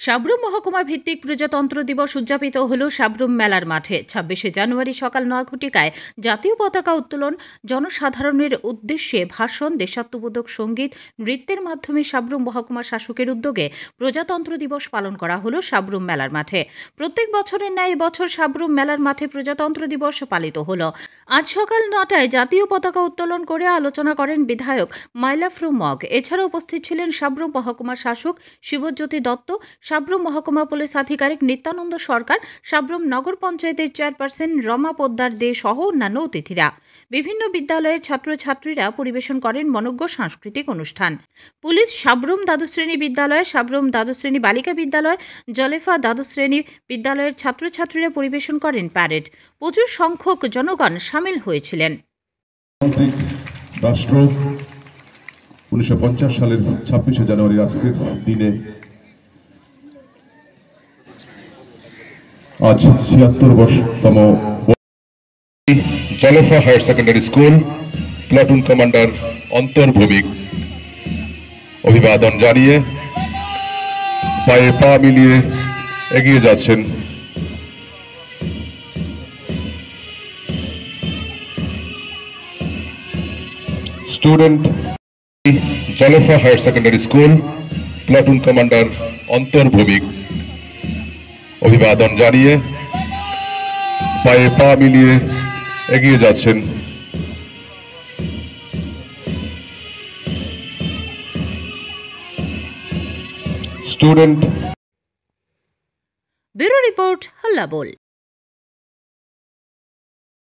সাব্রুম মহকুমা ভিত্তিক প্রজাতন্ত্র দিবস উদযাপিত হল সাব্রুম মেলার মাঠে। ২৬শে জানুয়ারি সকাল ৯ ঘটিকায় জাতীয় পতাকা উত্তোলন, জনসাধারণের উদ্দেশ্যে ভাষণ, দেশাত্মবোধক সঙ্গীত, নৃত্যের মাধ্যমে সাব্রুম মহকুমা শাসকের উদ্যোগে প্রজাতন্ত্র দিবস পালন করা হল সাব্রুম মেলার মাঠে। প্রত্যেক বছরের ন্যায় এবছর সাব্রুম মেলার মাঠে প্রজাতন্ত্র দিবস পালিত হল। আজ সকাল ৯টায় জাতীয় পতাকা উত্তোলন করে আলোচনা করেন বিধায়ক মাইলাফরু মগ। এছাড়া উপস্থিত ছিলেন সাব্রুম মহকুমা শাসক শিবজ্যোতি দত্ত, সাব্রুম মহকুমা পুলিশ আধিকারিক নিত্যানন্দ সরকার, সাব্রুম নগর পঞ্চায়েতের চেয়ারপারসন রমা পোদ্দার দে সহ অন্যান্য অতিথিরা। বিভিন্ন বিদ্যালয়ের ছাত্রছাত্রীরা পরিবেশন করেন মনোজ্ঞ সাংস্কৃতিক অনুষ্ঠান। পুলিশ সাব্রুম দ্বাদশ শ্রেণী বিদ্যালয়, সাব্রুম দ্বাদশ শ্রেণী বালিকা বিদ্যালয়, জলেফা দ্বাদশ শ্রেণী বিদ্যালয়ের ছাত্রছাত্রীরা পরিবেশন করেন প্যারেড। প্রচুর সংখ্যক জনগণ সামিল হয়েছিলেন। রাষ্ট্র 1950 সালের 26শে জানুয়ারি আজকের দিনে আজ ৭৬তম Jalefa higher secondary school platoon commander অন্তর্ভৌমিক অভিবাদন জানিয়ে পায়ে পা মিলিয়ে এগিয়ে যাচ্ছেন। Student Jalefa higher secondary school platoon commander অন্তর্ভৌমিক অভিবাদন জানিয়ে পায়ে পা মিলিয়ে এগিয়ে যাচ্ছেন। স্টুডেন্ট ব্যুরো রিপোর্ট, হল্লা বল।